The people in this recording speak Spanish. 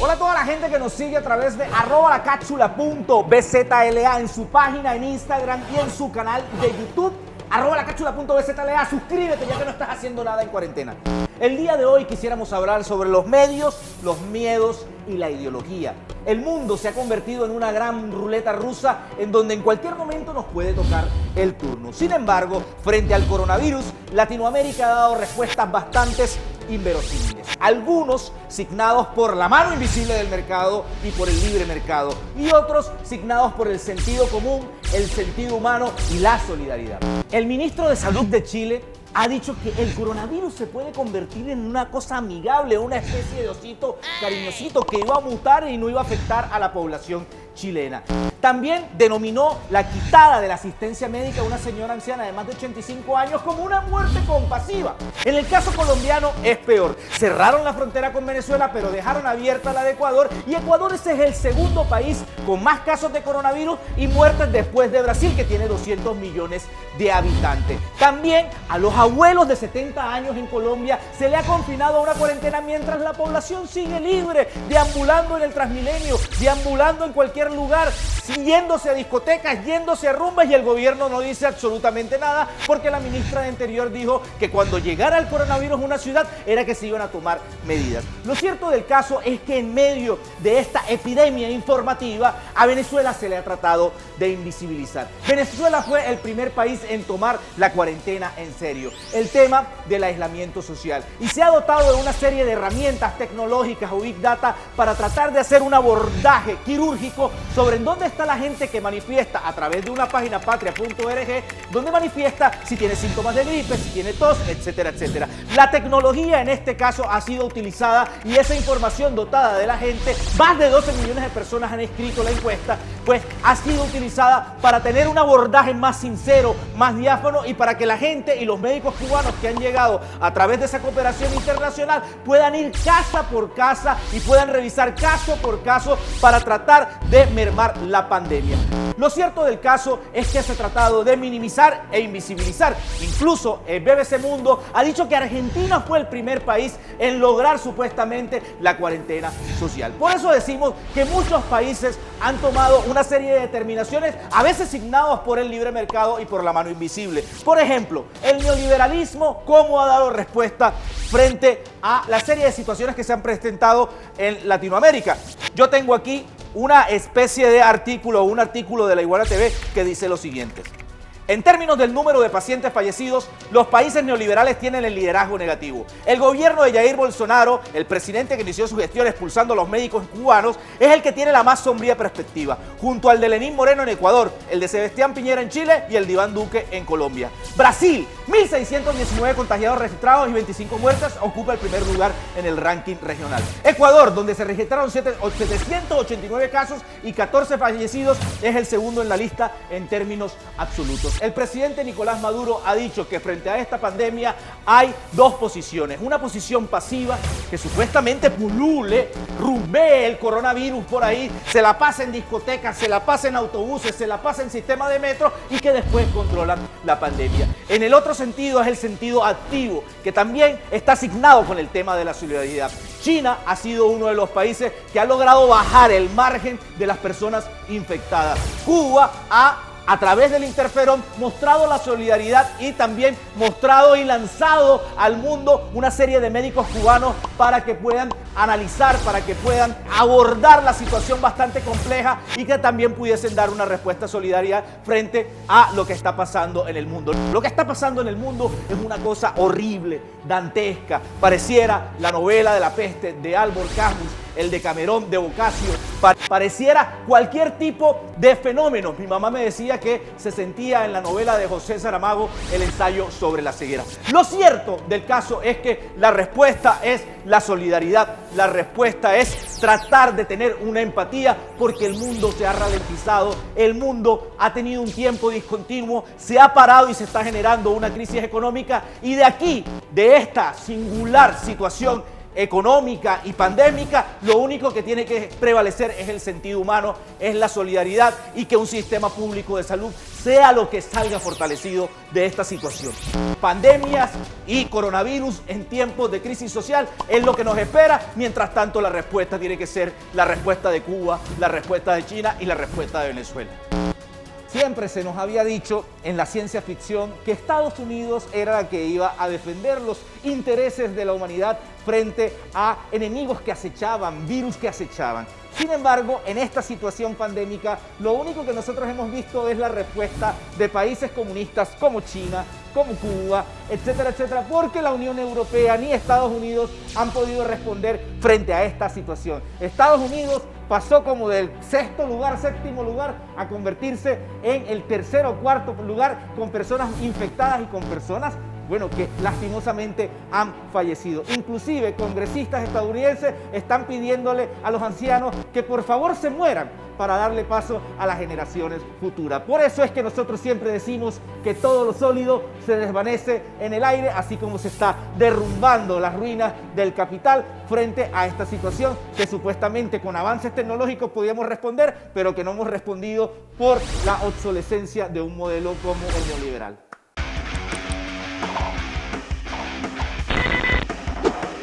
Hola a toda la gente que nos sigue a través de @lacapsula.bzla en su página en Instagram y en su canal de YouTube, @lacapsula.bzla. Suscríbete ya que no estás haciendo nada en cuarentena. El día de hoy quisiéramos hablar sobre los medios, los miedos y la ideología. El mundo se ha convertido en una gran ruleta rusa en donde en cualquier momento nos puede tocar el turno. Sin embargo, frente al coronavirus, Latinoamérica ha dado respuestas bastante inverosímiles. Algunos signados por la mano invisible del mercado y por el libre mercado, y otros signados por el sentido común, el sentido humano y la solidaridad. El ministro de Salud de Chile ha dicho que el coronavirus se puede convertir en una cosa amigable, una especie de osito cariñosito que iba a mutar y no iba a afectar a la población chilena. También denominó la quitada de la asistencia médica a una señora anciana de más de 85 años como una muerte compasiva. En el caso colombiano es peor. Cerraron la frontera con Venezuela, pero dejaron abierta la de Ecuador, y Ecuador ese es el segundo país con más casos de coronavirus y muertes después de Brasil, que tiene 200 millones de habitantes. También a los abuelos de 70 años en Colombia se le ha confinado a una cuarentena mientras la población sigue libre, deambulando en el Transmilenio, deambulando en cualquier lugar, yéndose a discotecas, yéndose a rumbas, y el gobierno no dice absolutamente nada porque la ministra de Interior dijo que cuando llegara el coronavirus a una ciudad era que se iban a tomar medidas. Lo cierto del caso es que en medio de esta epidemia informativa a Venezuela se le ha tratado de invisibilizar. Venezuela fue el primer país en tomar la cuarentena en serio, el tema del aislamiento social, y se ha dotado de una serie de herramientas tecnológicas o Big Data para tratar de hacer un abordaje quirúrgico sobre en dónde está la gente que manifiesta a través de una página patria.org, donde manifiesta si tiene síntomas de gripe, si tiene tos, etcétera, etcétera. La tecnología en este caso ha sido utilizada, y esa información dotada de la gente, más de 12 millones de personas han escrito la encuesta, pues ha sido utilizada para tener un abordaje más sincero, más diáfano, y para que la gente y los médicos cubanos que han llegado a través de esa cooperación internacional puedan ir casa por casa y puedan revisar caso por caso para tratar de mermar la pandemia. Lo cierto del caso es que se ha tratado de minimizar e invisibilizar. Incluso el BBC Mundo ha dicho que Argentina fue el primer país en lograr supuestamente la cuarentena social. Por eso decimos que muchos países han tomado una serie de determinaciones, a veces signados por el libre mercado y por la mano invisible. Por ejemplo, el neoliberalismo, cómo ha dado respuesta frente a la serie de situaciones que se han presentado en Latinoamérica. Yo tengo aquí una especie de artículo, un artículo de La Iguana TV que dice lo siguiente. En términos del número de pacientes fallecidos, los países neoliberales tienen el liderazgo negativo. El gobierno de Jair Bolsonaro, el presidente que inició su gestión expulsando a los médicos cubanos, es el que tiene la más sombría perspectiva, junto al de Lenín Moreno en Ecuador, el de Sebastián Piñera en Chile y el de Iván Duque en Colombia. Brasil, 1.619 contagiados registrados y 25 muertes, ocupa el primer lugar en el ranking regional. Ecuador, donde se registraron 789 casos y 14 fallecidos, es el segundo en la lista en términos absolutos. El presidente Nicolás Maduro ha dicho que frente a esta pandemia hay dos posiciones. Una posición pasiva, que supuestamente pulule, rumbee el coronavirus por ahí, se la pasa en discotecas, se la pasa en autobuses, se la pasa en sistema de metro, y que después controlan la pandemia. En el otro sentido es el sentido activo, que también está asignado con el tema de la solidaridad. China ha sido uno de los países que ha logrado bajar el margen de las personas infectadas. Cuba a través del interferón, mostrado la solidaridad y también mostrado y lanzado al mundo una serie de médicos cubanos para que puedan analizar, para que puedan abordar la situación bastante compleja y que también pudiesen dar una respuesta solidaria frente a lo que está pasando en el mundo. Lo que está pasando en el mundo es una cosa horrible, dantesca. Pareciera la novela de la peste de Albert Camus, el Decamerón de Boccaccio, pareciera cualquier tipo de fenómeno. Mi mamá me decía que se sentía en la novela de José Saramago, El ensayo sobre la ceguera. Lo cierto del caso es que la respuesta es la solidaridad, la respuesta es tratar de tener una empatía, porque el mundo se ha ralentizado, el mundo ha tenido un tiempo discontinuo, se ha parado y se está generando una crisis económica, y de aquí, de esta singular situación, económica y pandémica, lo único que tiene que prevalecer es el sentido humano, es la solidaridad y que un sistema público de salud sea lo que salga fortalecido de esta situación. Pandemias y coronavirus en tiempos de crisis social es lo que nos espera. Mientras tanto, la respuesta tiene que ser la respuesta de Cuba, la respuesta de China y la respuesta de Venezuela. Siempre se nos había dicho en la ciencia ficción que Estados Unidos era la que iba a defender los intereses de la humanidad frente a enemigos que acechaban, virus que acechaban. Sin embargo, en esta situación pandémica, lo único que nosotros hemos visto es la respuesta de países comunistas como China, como Cuba, etcétera, etcétera, porque la Unión Europea ni Estados Unidos han podido responder frente a esta situación. Estados Unidos pasó como del séptimo lugar, a convertirse en el tercero o cuarto lugar con personas infectadas y con personas, que lastimosamente han fallecido. Inclusive congresistas estadounidenses están pidiéndole a los ancianos que por favor se mueran para darle paso a las generaciones futuras. Por eso es que nosotros siempre decimos que todo lo sólido se desvanece en el aire, así como se está derrumbando las ruinas del capital frente a esta situación que supuestamente con avances tecnológicos podíamos responder, pero que no hemos respondido por la obsolescencia de un modelo como el neoliberal.